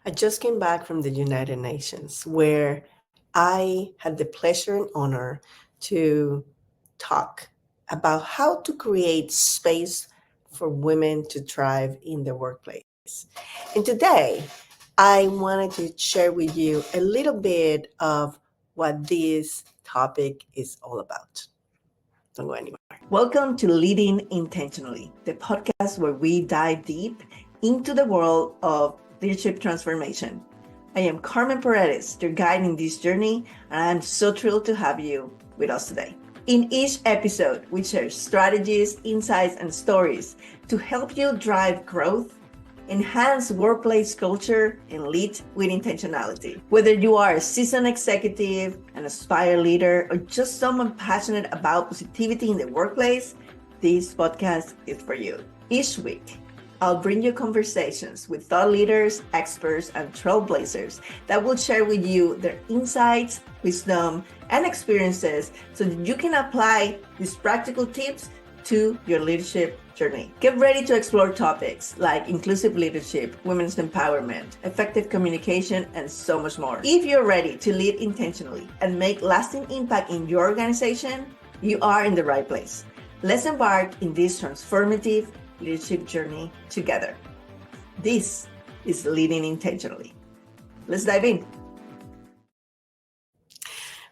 I just came back from the United Nations where I had the pleasure and honor to talk about how to create space for women to thrive in the workplace. And today, I wanted to share with you a little bit of what this topic is all about. Don't go anywhere. Welcome to Leading Intentionally, the podcast where we dive deep into the world of leadership transformation. I am Carmen Paredes, your guide in this journey, and I'm so thrilled to have you with us today. In each episode, we share strategies, insights, and stories to help you drive growth, enhance workplace culture, and lead with intentionality. Whether you are a seasoned executive, an aspired leader, or just someone passionate about positivity in the workplace, this podcast is for you. Each week, I'll bring you conversations with thought leaders, experts, and trailblazers that will share with you their insights, wisdom, and experiences so that you can apply these practical tips to your leadership journey. Get ready to explore topics like inclusive leadership, women's empowerment, effective communication, and so much more. If you're ready to lead intentionally and make lasting impact in your organization, you are in the right place. Let's embark in this transformative leadership journey together. This is Leading Intentionally. Let's dive in.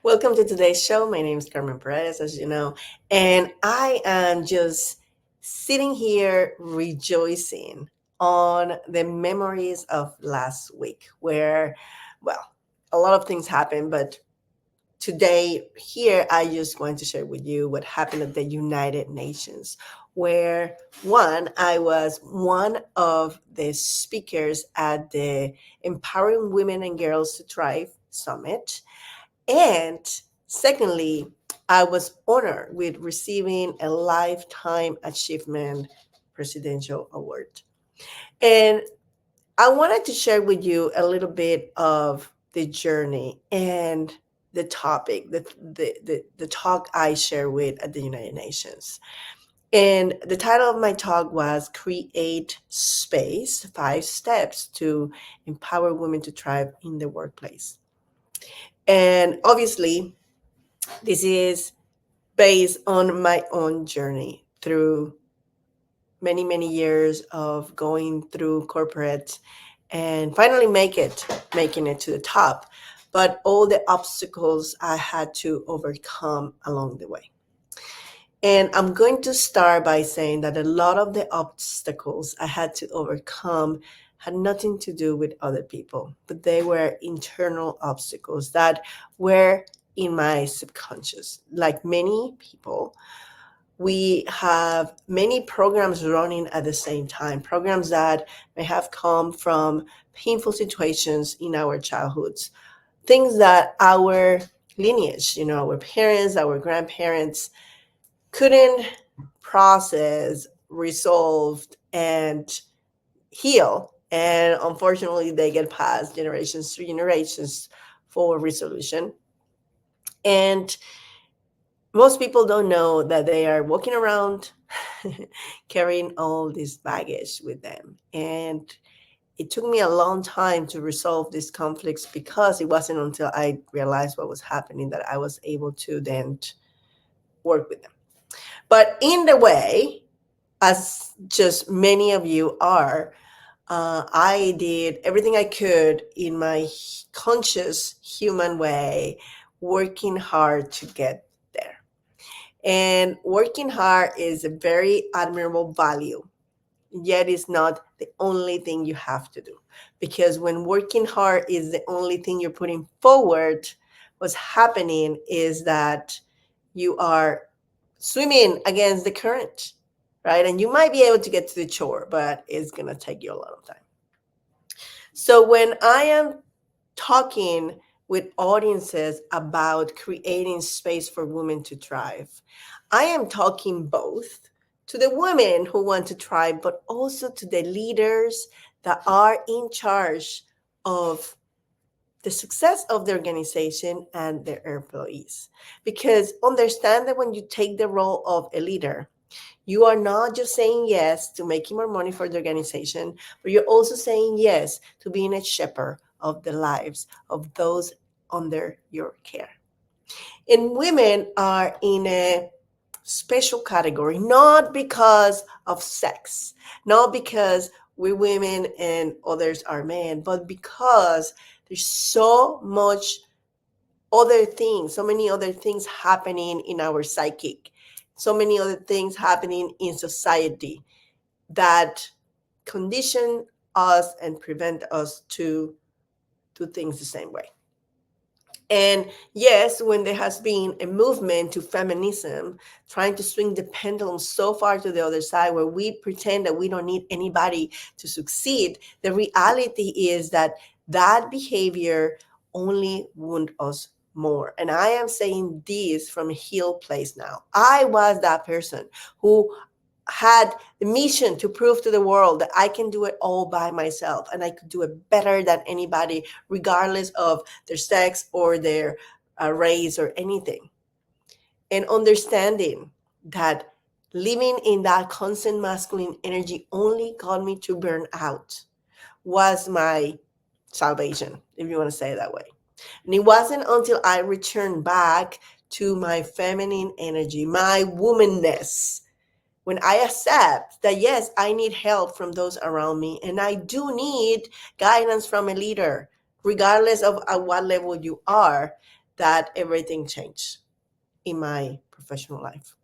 Welcome to today's show. My name is Carmen Paredes, as you know, and I am just sitting here rejoicing on the memories of last week where, well, a lot of things happened, but today here I just want to share with you what happened at the United Nations, where I was one of the speakers at the Empowering Women and Girls to Thrive Summit. And secondly, I was honored with receiving a Lifetime Achievement Presidential Award. And I wanted to share with you a little bit of the journey and the topic, the talk I share with at the United Nations. And the title of my talk was Create Space, 5 Steps to Empower Women to Thrive in the Workplace. And obviously, this is based on my own journey through many, many years of going through corporate and finally making it to the top, but all the obstacles I had to overcome along the way. And I'm going to start by saying that a lot of the obstacles I had to overcome had nothing to do with other people, but they were internal obstacles that were in my subconscious. Like many people, we have many programs running at the same time, programs that may have come from painful situations in our childhoods, things that our lineage, our parents, our grandparents couldn't process, resolve, and heal. And unfortunately, they get passed generations through generations for resolution. And most people don't know that they are walking around carrying all this baggage with them. And it took me a long time to resolve these conflicts because it wasn't until I realized what was happening that I was able to then work with them. But in the way, as just many of you are, I did everything I could in my conscious human way, working hard to get there. And working hard is a very admirable value, yet it's not the only thing you have to do. Because when working hard is the only thing you're putting forward, what's happening is that you are swimming against the current, right? And you might be able to get to the shore, but it's going to take you a lot of time. So when I am talking with audiences about creating space for women to thrive, I am talking both to the women who want to thrive, but also to the leaders that are in charge of the success of the organization and their employees. Because understand that when you take the role of a leader, You are not just saying yes to making more money for the organization, but you're also saying yes to being a shepherd of the lives of those under your care. And women are in a special category, not because of sex, not because we're women and others are men, but because there's so much other things, so many other things happening in our psychic, so many other things happening in society that condition us and prevent us to do things the same way. And yes, when there has been a movement to feminism, trying to swing the pendulum so far to the other side where we pretend that we don't need anybody to succeed, the reality is that that behavior only wound us more. And I am saying this from a healed place now. I was that person who had the mission to prove to the world that I can do it all by myself and I could do it better than anybody, regardless of their sex or their race or anything. And understanding that living in that constant masculine energy only got me to burn out was my salvation, if you want to say it that way. And it wasn't until I returned back to my feminine energy, my womanness, when I accept that, yes, I need help from those around me and I do need guidance from a leader, regardless of at what level you are, that everything changed in my professional life.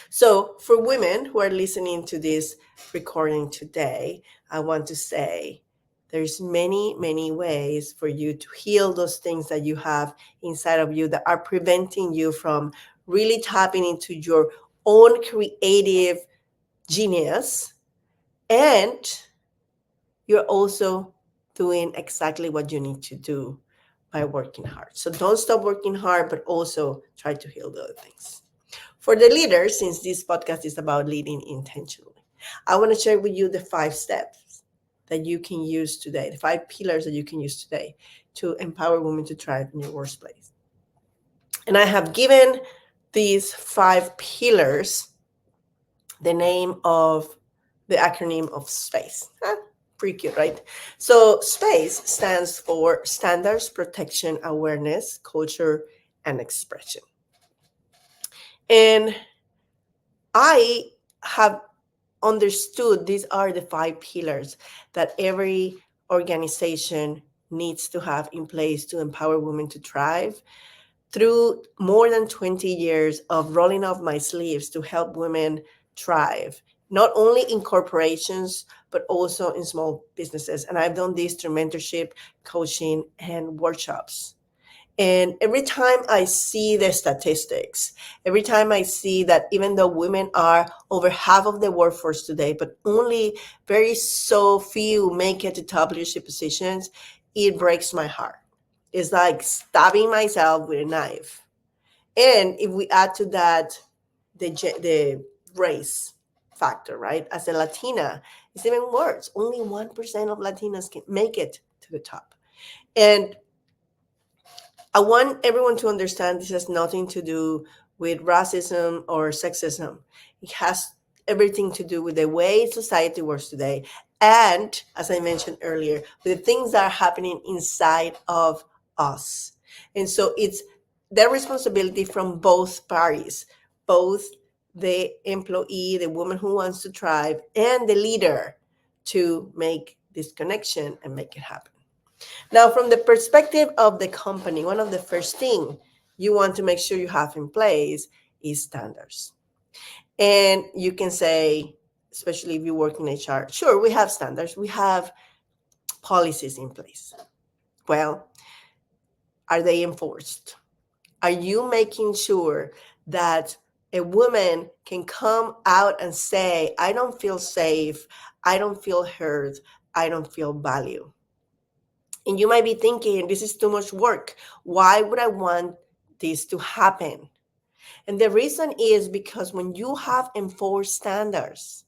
So, for women who are listening to this recording today, I want to say there's many ways for you to heal those things that you have inside of you that are preventing you from really tapping into your own creative genius, and you're also doing exactly what you need to do by working hard. So don't stop working hard, but also try to heal the other things. For the leaders, since this podcast is about leading intentionally, I want to share with you the 5 steps that you can use today, the 5 pillars that you can use today to empower women to thrive in your workplace. And I have given these 5 pillars the name of the acronym of SPACE. Huh? Pretty cute, right? So SPACE stands for Standards, Protection, Awareness, Culture, and Expression. And I have understood these are the 5 pillars that every organization needs to have in place to empower women to thrive through more than 20 years of rolling up my sleeves to help women thrive, not only in corporations, but also in small businesses. And I've done this through mentorship, coaching, and workshops. And every time I see the statistics, every time I see that even though women are over half of the workforce today, but only very so few make it to top leadership positions, it breaks my heart. It's like stabbing myself with a knife. And if we add to that the race factor, right? As a Latina, it's even worse. Only 1% of Latinas can make it to the top. And I want everyone to understand this has nothing to do with racism or sexism. It has everything to do with the way society works today. And as I mentioned earlier, with the things that are happening inside of us. And so it's their responsibility from both parties, both the employee, the woman who wants to thrive, and the leader to make this connection and make it happen. Now, from the perspective of the company, one of the first things you want to make sure you have in place is standards. And you can say, especially if you work in HR, sure, we have standards, we have policies in place. Well, are they enforced? Are you making sure that a woman can come out and say, I don't feel safe, I don't feel heard, I don't feel valued? And you might be thinking, this is too much work. Why would I want this to happen? And the reason is because when you have enforced standards,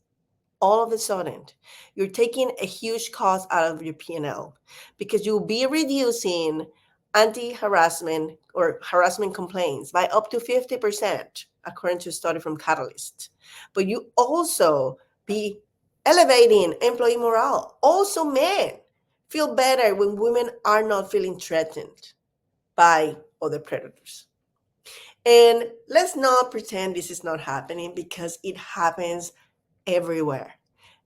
all of a sudden, you're taking a huge cost out of your P&L because you'll be reducing anti-harassment or harassment complaints by up to 50%. according to a study from Catalyst. But you also be elevating employee morale. Also, men feel better when women are not feeling threatened by other predators. And let's not pretend this is not happening, because it happens everywhere.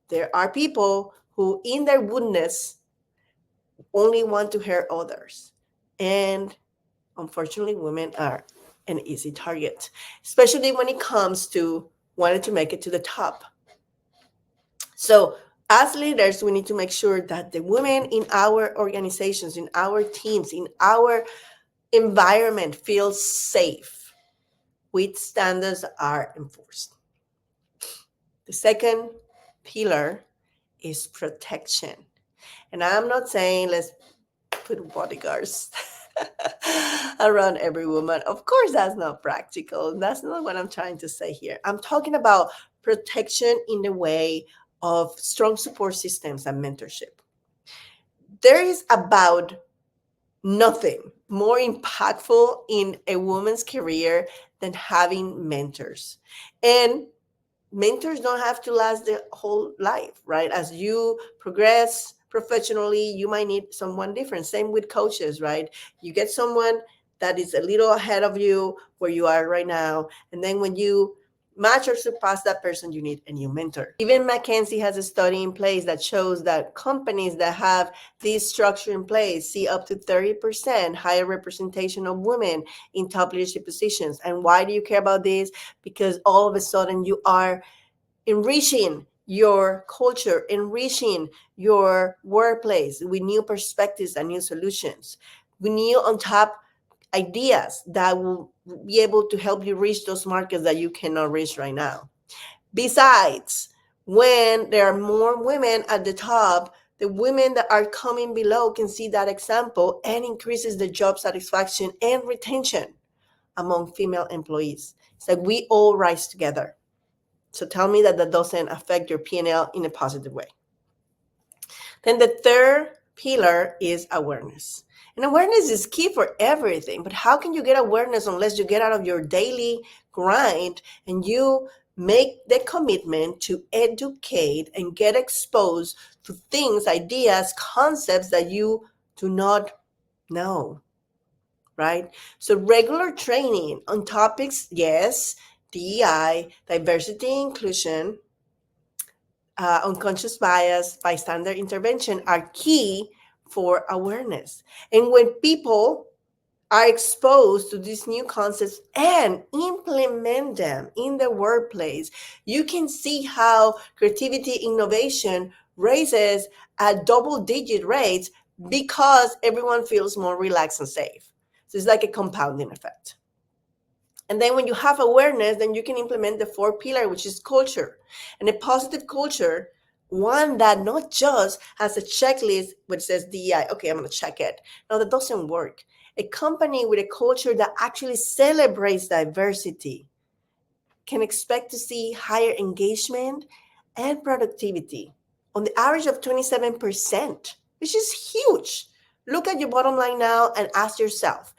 There are people who, in their woundness, only want to hurt others. And unfortunately, women are an easy target, especially when it comes to wanting to make it to the top. So, as leaders, we need to make sure that the women in our organizations, in our teams, in our environment feel safe with standards are enforced. The second pillar is protection. And I'm not saying let's put bodyguards around every woman. Of course, that's not practical. That's not what I'm trying to say here. I'm talking about protection in the way of strong support systems and mentorship. There is about nothing more impactful in a woman's career than having mentors. And mentors don't have to last the whole life, right? As you progress professionally, you might need someone different. Same with coaches, right? You get someone that is a little ahead of you where you are right now. And then when you match or surpass that person, you need a new mentor. Even McKinsey has a study in place that shows that companies that have this structure in place see up to 30% higher representation of women in top leadership positions. And why do you care about this? Because all of a sudden you are enriching your culture, enriching your workplace with new perspectives and new solutions, with new on top ideas that will be able to help you reach those markets that you cannot reach right now. Besides, when there are more women at the top, the women that are coming below can see that example and increases the job satisfaction and retention among female employees. It's like we all rise together. So tell me that that doesn't affect your P&L in a positive way. Then the third pillar is awareness. And awareness is key for everything. But how can you get awareness unless you get out of your daily grind and you make the commitment to educate and get exposed to things, ideas, concepts that you do not know, right? So regular training on topics, yes, DEI, diversity, inclusion, unconscious bias, bystander intervention are key for awareness. And when people are exposed to these new concepts and implement them in the workplace, you can see how creativity, innovation raises at double digit rates because everyone feels more relaxed and safe. So it's like a compounding effect. And then when you have awareness, then you can implement the fourth pillar, which is culture. And a positive culture, one that not just has a checklist which says DEI, okay, I'm going to check it. No, that doesn't work. A company with a culture that actually celebrates diversity can expect to see higher engagement and productivity on the average of 27%, which is huge. Look at your bottom line now and ask yourself,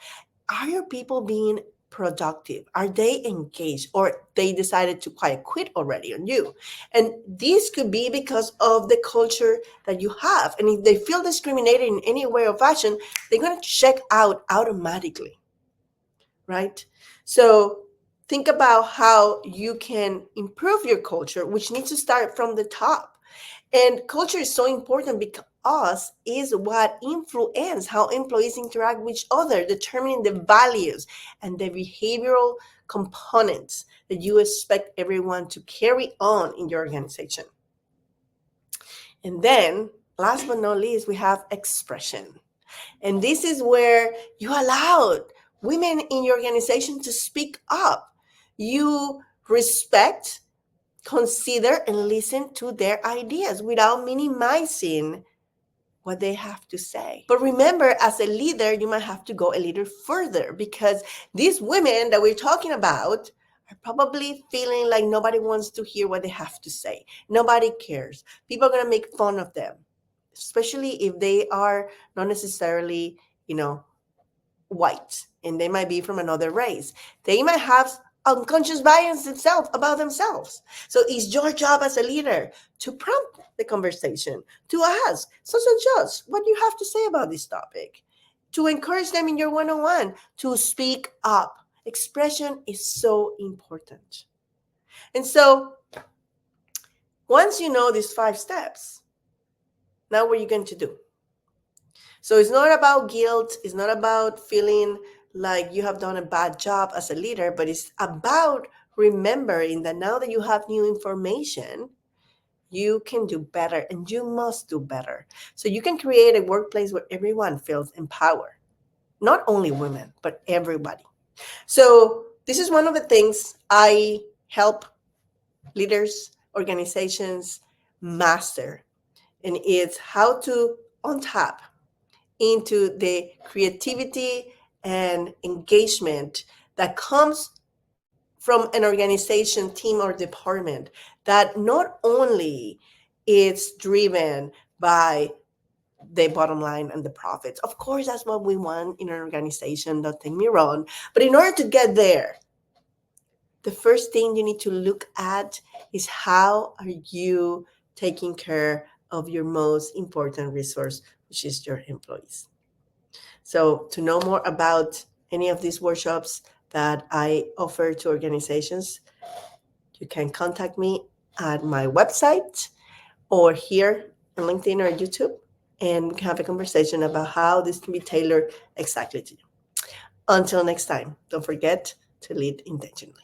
are your people being productive? Are they engaged, or they decided to quiet quit already on you? And this could be because of the culture that you have. And if they feel discriminated in any way or fashion, they're going to check out automatically, right? So think about how you can improve your culture, which needs to start from the top. And culture is so important because is what influence how employees interact with each other, determining the values and the behavioral components that you expect everyone to carry on in your organization. And then, last but not least, we have expression. And this is where you allowed women in your organization to speak up. You respect, consider, and listen to their ideas without minimizing what they have to say. But remember, as a leader, you might have to go a little further, because these women that we're talking about are probably feeling like nobody wants to hear what they have to say. Nobody cares. People are going to make fun of them, especially if they are not necessarily, white, and they might be from another race. They might have unconscious bias itself about themselves. So it's your job as a leader to prompt the conversation, to ask, so just what do you have to say about this topic, to encourage them in your one-on-one, to speak up. Expression is so important. And so once you know these 5 steps, now what are you going to do? So it's not about guilt, it's not about feeling like you have done a bad job as a leader, but it's about remembering that now that you have new information, you can do better and you must do better. So you can create a workplace where everyone feels empowered, not only women, but everybody. So this is one of the things I help leaders, organizations master, and it's how to untap into the creativity and engagement that comes from an organization, team, or department that not only is driven by the bottom line and the profits. Of course, that's what we want in an organization, don't take me wrong. But in order to get there, the first thing you need to look at is how are you taking care of your most important resource, which is your employees. So to know more about any of these workshops that I offer to organizations, you can contact me at my website or here on LinkedIn or YouTube, and we can have a conversation about how this can be tailored exactly to you. Until next time, don't forget to lead intentionally.